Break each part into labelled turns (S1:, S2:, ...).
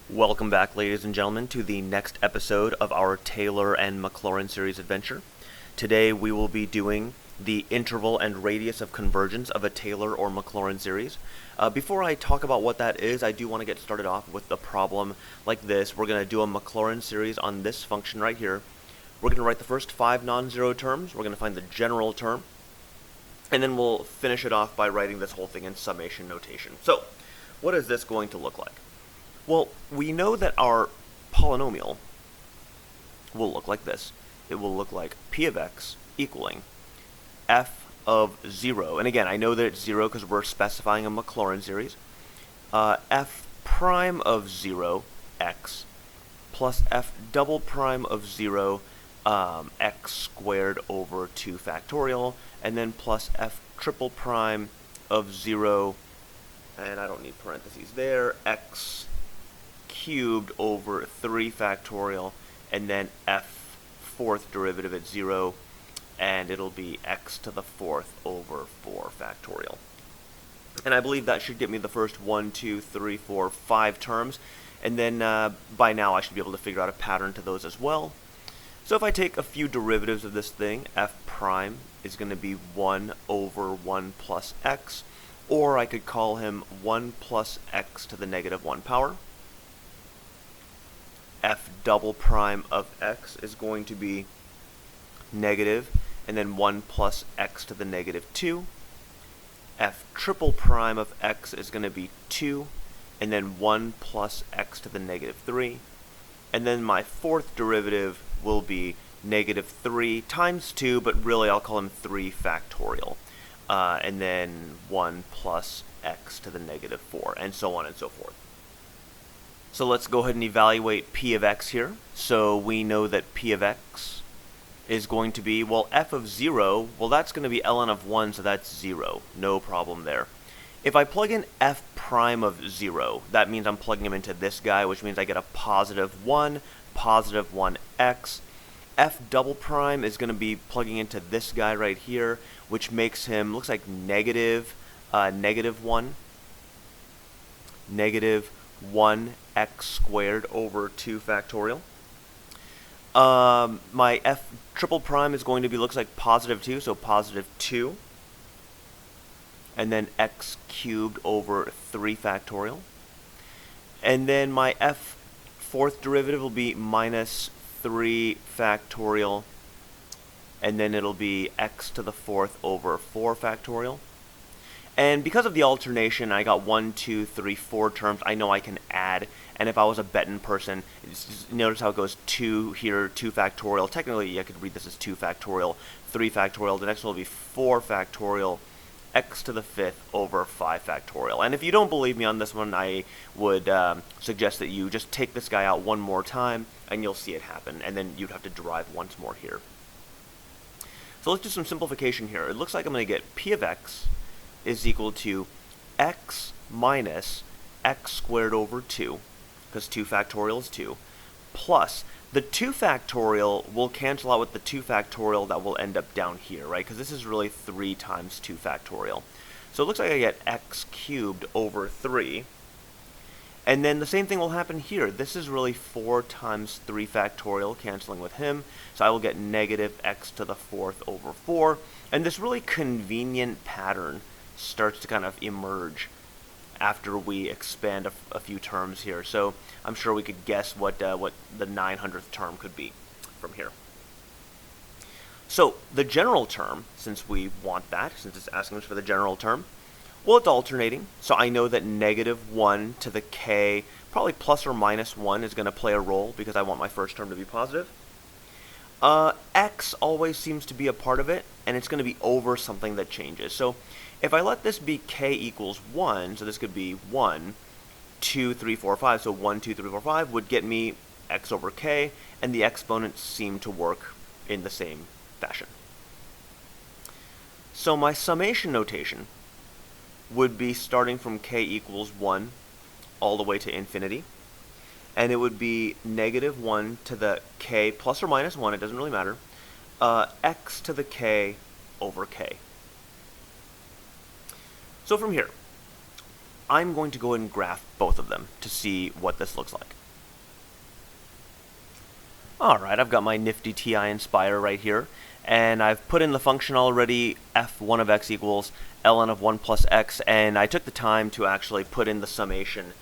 S1: Welcome back, ladies and gentlemen, to the next episode of our Taylor and Maclaurin series adventure. Today we will be doing the interval and radius of convergence of a Taylor or Maclaurin series. Before I talk about what that is, I do want to get started off with the problem like this. We're going to do a Maclaurin series on this function right here. We're going to write the first 5 non-zero terms. We're going to find the general term. And then we'll finish it off by writing this whole thing in summation notation. So, what is this going to look like? Well, we know that our polynomial will look like this. It will look like p of x equaling f of 0. And again, I know that it's 0 because we're specifying a Maclaurin series. F prime of 0, x, plus f double prime of 0, x squared over 2 factorial, and then plus f triple prime of 0, and I don't need parentheses there, x cubed over 3 factorial, and then f fourth derivative at 0, and it'll be x to the 4th over 4 factorial. And I believe that should get me the first 1, 2, 3, 4, 5 terms, and then by now I should be able to figure out a pattern to those as well. So if I take a few derivatives of this thing, f prime is going to be 1 over 1 plus x, or I could call him 1 plus x to the negative 1 power. F double prime of x is going to be negative, and then 1 plus x to the negative 2. F triple prime of x is going to be 2, and then 1 plus x to the negative 3. And then my fourth derivative will be negative 3 times 2, but really I'll call him 3 factorial. And then 1 plus x to the negative 4, and so on and so forth. So let's go ahead and evaluate p of x here. So we know that p of x is going to be, well, f of 0, well, that's going to be ln of 1, so that's 0. No problem there. If I plug in f prime of 0, that means I'm plugging him into this guy, which means I get a positive 1, positive 1x. F double prime is going to be plugging into this guy right here, which makes him, looks like negative 1, negative 1x squared over 2 factorial. My f triple prime is going to be, looks like positive 2, so positive 2. And then x cubed over 3 factorial. And then my f fourth derivative will be minus 3 factorial. And then it'll be x to the 4th over 4 factorial. And because of the alternation, I got 1, 2, 3, 4 terms. I know I can add. And if I was a betting person, just notice how it goes 2 here, 2 factorial. Technically, I could read this as 2 factorial, 3 factorial. The next one will be 4 factorial, x to the 5th over 5 factorial. And if you don't believe me on this one, I would suggest that you just take this guy out one more time, and you'll see it happen. And then you'd have to derive once more here. So let's do some simplification here. It looks like I'm going to get p of x is equal to x minus x squared over 2, because 2 factorial is 2, plus the 2 factorial will cancel out with the 2 factorial that will end up down here, right? Because this is really 3 times 2 factorial. So it looks like I get x cubed over 3. And then the same thing will happen here. This is really 4 times 3 factorial, canceling with him. So I will get negative x to the 4th over 4. And this really convenient pattern starts to kind of emerge after we expand a few terms here. So I'm sure we could guess what the 900th term could be from here. So the general term, since we want that, since it's asking us for the general term, well, it's alternating. So I know that negative 1 to the k, probably plus or minus 1, is going to play a role because I want my first term to be positive. X always seems to be a part of it, and it's going to be over something that changes. So if I let this be k equals 1, so this could be 1, 2, 3, 4, 5, so 1, 2, 3, 4, 5 would get me x over k, and the exponents seem to work in the same fashion. So my summation notation would be starting from k equals 1 all the way to infinity. And it would be negative 1 to the k plus or minus 1, it doesn't really matter, x to the k over k. So from here, I'm going to go ahead and graph both of them to see what this looks like. Alright, I've got my nifty TI Inspire right here, and I've put in the function already, f1 of x equals ln of 1 plus x, and I took the time to actually put in the summation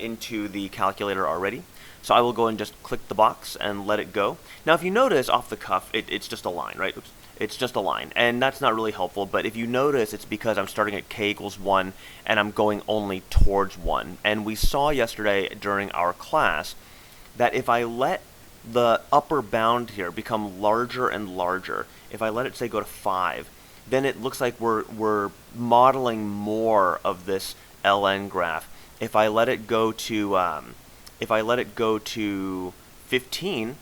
S1: into the calculator already. So I will go and just click the box and let it go. Now if you notice off the cuff, it's just a line, right? Oops. It's just a line, and that's not really helpful, but if you notice, it's because I'm starting at k equals 1, and I'm going only towards 1. And we saw yesterday during our class that if I let the upper bound here become larger and larger, if I let it, say, go to 5, then it looks like we're modeling more of this ln graph. If I let it go to 15,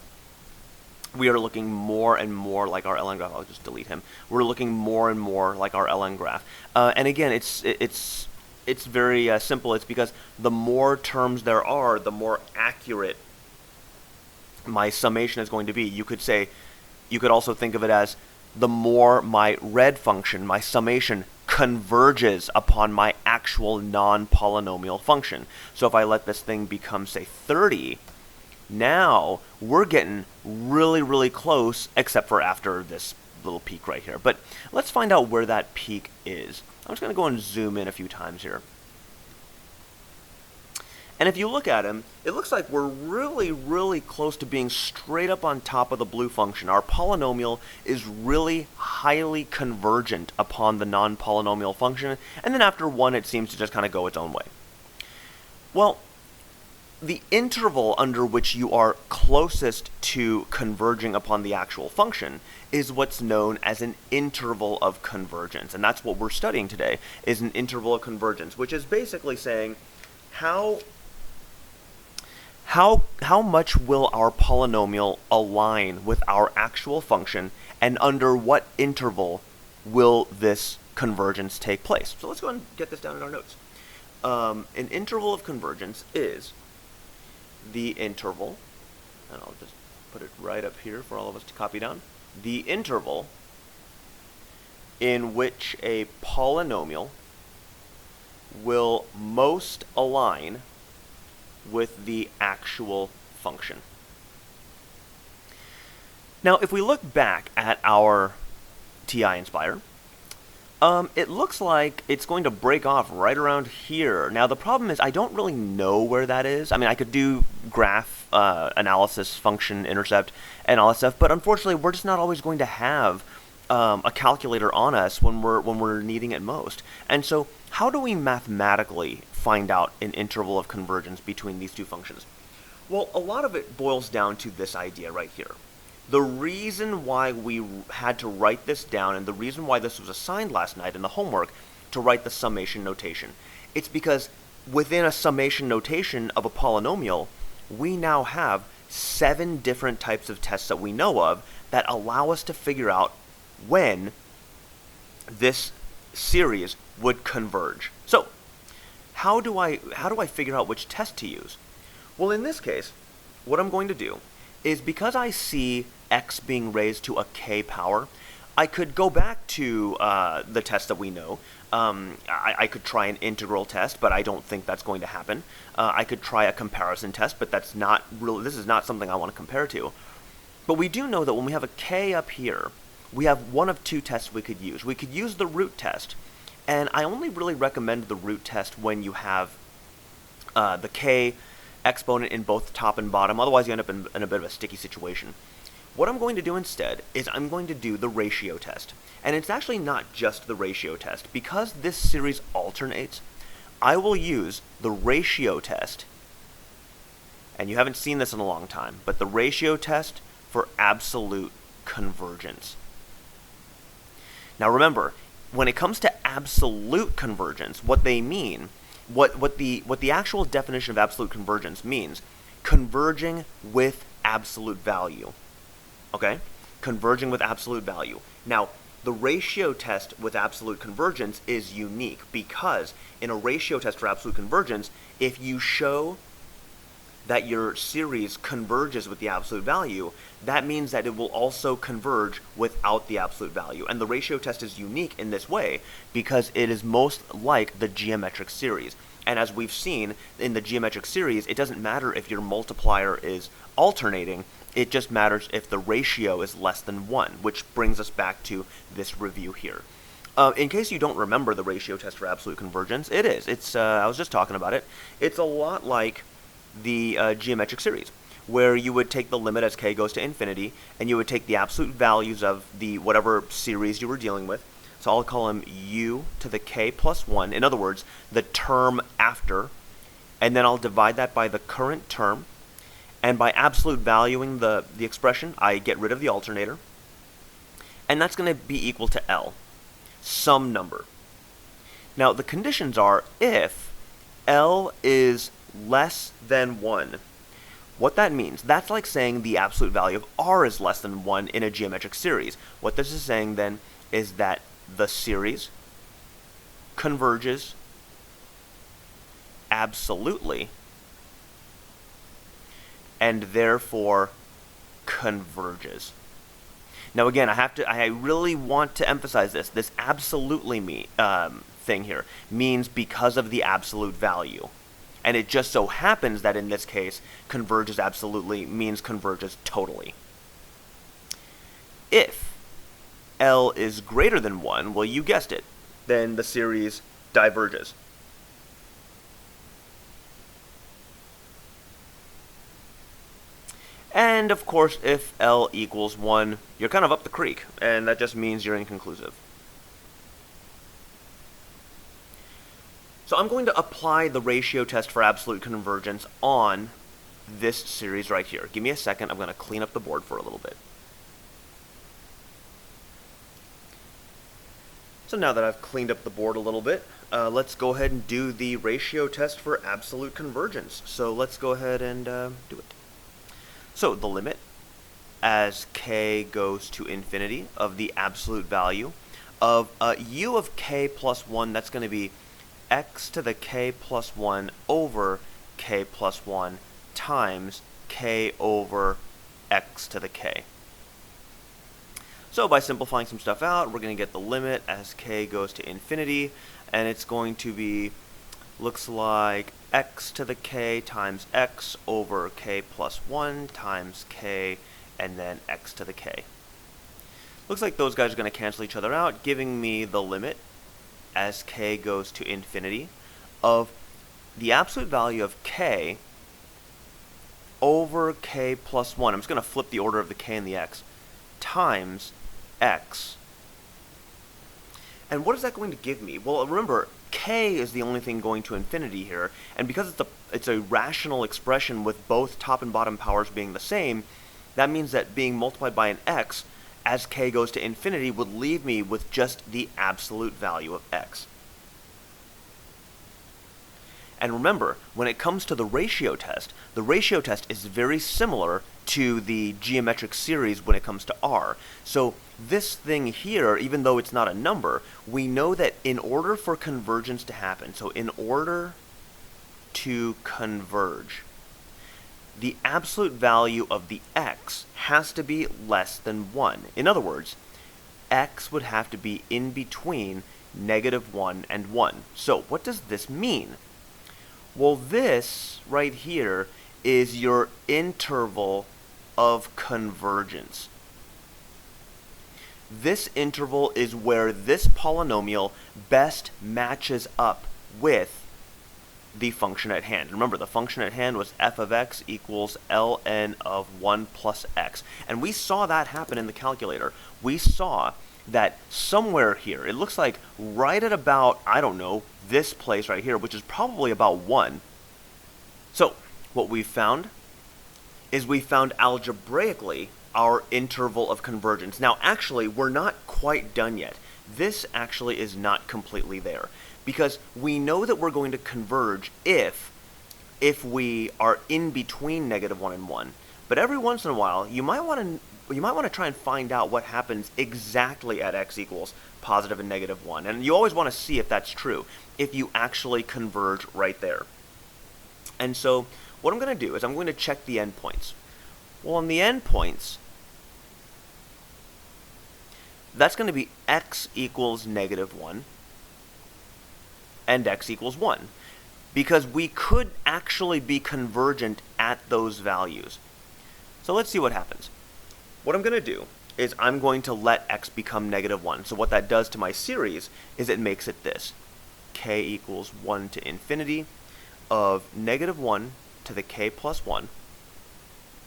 S1: we are looking more and more like our ln graph. I'll just delete him. We're looking more and more like our ln graph. And again, it's very simple. It's because the more terms there are, the more accurate my summation is going to be. You could also think of it as the more my red function, my summation, converges upon my actual non-polynomial function. So if I let this thing become, say, 30, now we're getting really, really close, except for after this little peak right here. But let's find out where that peak is. I'm just going to go and zoom in a few times here. And if you look at him, it looks like we're really, really close to being straight up on top of the blue function. Our polynomial is really highly convergent upon the non-polynomial function, and then after 1 it seems to just kind of go its own way. Well, the interval under which you are closest to converging upon the actual function is what's known as an interval of convergence. And that's what we're studying today, is an interval of convergence, which is basically saying how much will our polynomial align with our actual function, and under what interval will this convergence take place. So let's go ahead and get this down in our notes. An interval of convergence is the interval, and I'll just put it right up here for all of us to copy down, the interval in which a polynomial will most align with the actual function. Now, if we look back at our TI Inspire, it looks like it's going to break off right around here. Now, the problem is I don't really know where that is. I mean, I could do graph analysis, function, intercept, and all that stuff, but unfortunately, we're just not always going to have a calculator on us when we're needing it most. And so, how do we mathematically find out an interval of convergence between these two functions? Well, a lot of it boils down to this idea right here. The reason why we had to write this down, and the reason why this was assigned last night in the homework to write the summation notation, it's because within a summation notation of a polynomial, we now have 7 different types of tests that we know of that allow us to figure out when this series would converge. So, how do I figure out which test to use? Well, in this case, what I'm going to do is, because I see x being raised to a k power, I could go back to the test that we know. I could try an integral test, but I don't think that's going to happen. I could try a comparison test, but that's not really, this is not something I want to compare to. But we do know that when we have a k up here, we have one of 2 tests we could use. We could use the root test, and I only really recommend the root test when you have the k exponent in both top and bottom. Otherwise, you end up in a bit of a sticky situation. What I'm going to do instead is I'm going to do the ratio test. And it's actually not just the ratio test. Because this series alternates, I will use the ratio test, and you haven't seen this in a long time, but the ratio test for absolute convergence. Now remember, when it comes to absolute convergence, what they mean, what the actual definition of absolute convergence means, converging with absolute value. Okay? Converging with absolute value. Now, the ratio test with absolute convergence is unique because in a ratio test for absolute convergence, if you show that your series converges with the absolute value, that means that it will also converge without the absolute value. And the ratio test is unique in this way because it is most like the geometric series. And as we've seen in the geometric series, it doesn't matter if your multiplier is alternating, it just matters if the ratio is less than 1, which brings us back to this review here. In case you don't remember the ratio test for absolute convergence, it is. I was just talking about it. It's a lot like the geometric series, where you would take the limit as k goes to infinity, and you would take the absolute values of the whatever series you were dealing with. So I'll call them u to the k plus 1. In other words, the term after. And then I'll divide that by the current term. And by absolute valuing the expression, I get rid of the alternator. And that's going to be equal to L, some number. Now, the conditions are if L is less than 1. What that means, that's like saying the absolute value of R is less than 1 in a geometric series. What this is saying then is that the series converges absolutely and therefore converges. Now again, I really want to emphasize this absolutely thing here means because of the absolute value. And it just so happens that in this case, converges absolutely means converges totally. If L is greater than 1, well, you guessed it, then the series diverges. And of course, if L equals 1, you're kind of up the creek, and that just means you're inconclusive. So I'm going to apply the ratio test for absolute convergence on this series right here. Give me a second, I'm going to clean up the board for a little bit. So now that I've cleaned up the board a little bit, let's go ahead and do the ratio test for absolute convergence. So let's go ahead and do it. So the limit as k goes to infinity of the absolute value of u of k plus 1, that's going to be x to the k plus 1 over k plus 1 times k over x to the k. So by simplifying some stuff out, we're going to get the limit as k goes to infinity, and it's going to be, looks like x to the k times x over k plus 1 times k, and then x to the k. Looks like those guys are going to cancel each other out, giving me the limit as k goes to infinity of the absolute value of k over k plus 1. I'm just going to flip the order of the k and the x, times x. And what is that going to give me? Well, remember, k is the only thing going to infinity here, and because it's a rational expression with both top and bottom powers being the same, that means that being multiplied by an x as k goes to infinity would leave me with just the absolute value of x. And remember, when it comes to the ratio test is very similar to the geometric series when it comes to R. So this thing here, even though it's not a number, we know that in order for convergence to happen, so in order to converge, the absolute value of the x has to be less than 1. In other words, x would have to be in between -1 and 1. So what does this mean? Well, this right here is your interval of convergence. This interval is where this polynomial best matches up with the function at hand. Remember, the function at hand was f of x equals ln of 1 plus x. And we saw that happen in the calculator. We saw that somewhere here, it looks like right at about, I don't know, this place right here, which is probably about 1. So what we found is we found algebraically our interval of convergence. Now actually, we're not quite done yet. This actually is not completely there, because we know that we're going to converge if we are in between -1 and 1. But every once in a while, you might want to try and find out what happens exactly at x equals positive and -1. And you always want to see if that's true, if you actually converge right there. And so what I'm going to do is I'm going to check the endpoints. Well, on the endpoints, that's going to be x equals -1 and x equals 1. because we could actually be convergent at those values. So let's see what happens. What I'm going to do is I'm going to let x become -1. So what that does to my series is it makes it this. K equals 1 to infinity of -1 to the k plus 1.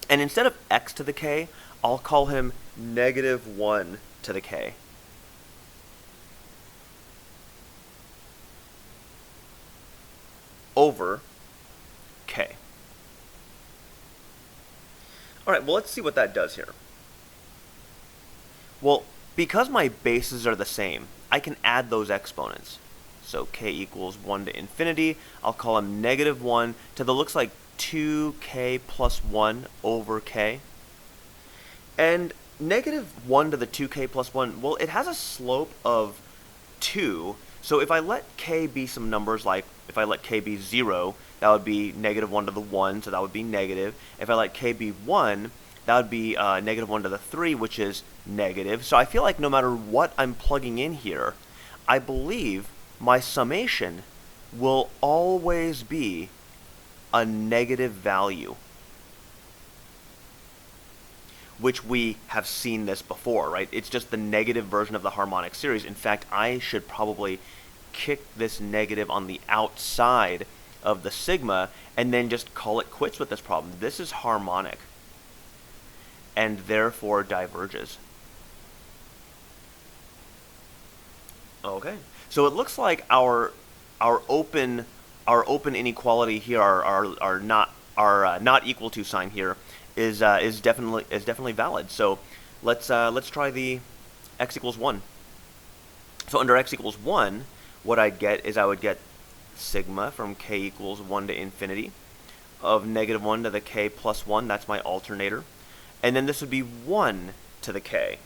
S1: And instead of x to the k, I'll call him -1 to the k. Over k. Alright, well, let's see what that does here. Well, because my bases are the same, I can add those exponents. So k equals 1 to infinity. I'll call him -1 to the looks like 2k plus 1 over k. And -1 to the 2k plus 1, well, it has a slope of 2. So if I let k be some numbers, like if I let k be 0, that would be -1 to the 1, so that would be negative. If I let k be 1, that would be -1 to the 3, which is negative. So I feel like no matter what I'm plugging in here, I believe my summation will always be a negative value, which we have seen this before, right? It's just the negative version of the harmonic series. In fact, I should probably kick this negative on the outside of the sigma and then just call it quits with this problem. This is harmonic and therefore diverges. Okay, so it looks like our open inequality here, our not equal to sign here is definitely valid. So let's try the x equals 1. So under x equals 1, what I'd get is I would get sigma from k equals 1 to infinity of -1 to the k plus 1. That's my alternator. And then this would be 1 to the k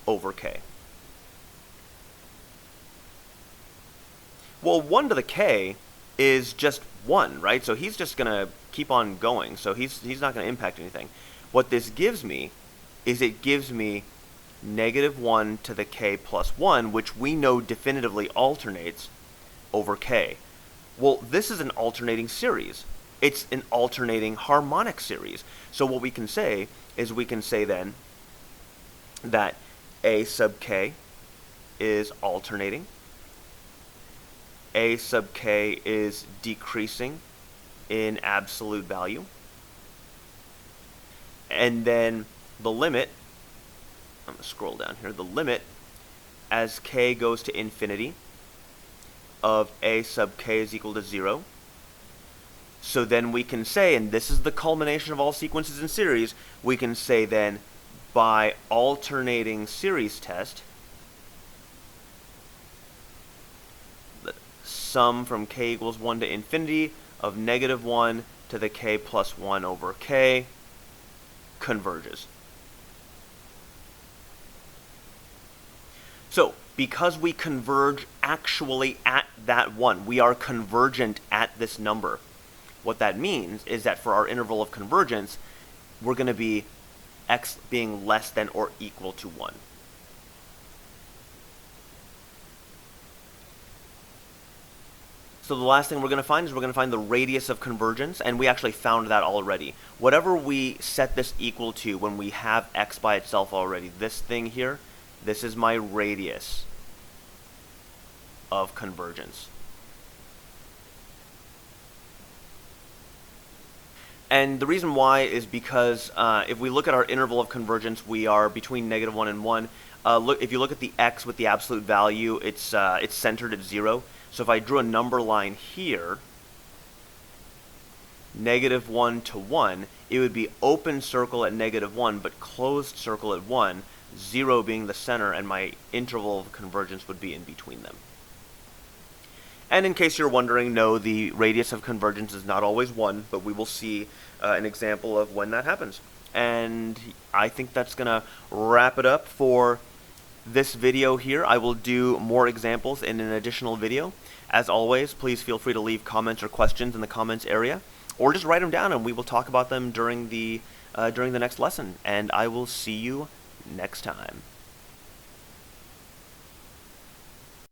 S1: over k. Well, 1 to the k is just 1, right? So he's just going to keep on going. So he's not going to impact anything. What this gives me is it gives me -1 to the k plus 1, which we know definitively alternates over k. Well, this is an alternating series. It's an alternating harmonic series. So what we can say is we can say then that a sub k is alternating, a sub k is decreasing in absolute value, and then the limit, I'm going to scroll down here, the limit as k goes to infinity of a sub k is equal to 0. So then we can say, and this is the culmination of all sequences in series, we can say then by alternating series test, the sum from k equals 1 to infinity of -1 to the k plus 1 over k converges. So, because we converge actually at that 1, we are convergent at this number. What that means is that for our interval of convergence, we're going to be x being less than or equal to 1. So the last thing we're going to find is we're going to find the radius of convergence, and we actually found that already. Whatever we set this equal to when we have x by itself already, this thing here, this is my radius of convergence. And the reason why is because if we look at our interval of convergence, we are between -1 and 1. If you look at the x with the absolute value, it's centered at 0. So if I drew a number line here, -1 to 1, it would be open circle at -1, but closed circle at 1, 0 being the center, and my interval of convergence would be in between them. And in case you're wondering, no, the radius of convergence is not always 1, but we will see an example of when that happens. And I think that's going to wrap it up for this video here. I will do more examples in an additional video. As always, please feel free to leave comments or questions in the comments area, or just write them down and we will talk about them during the next lesson. And I will see you next time.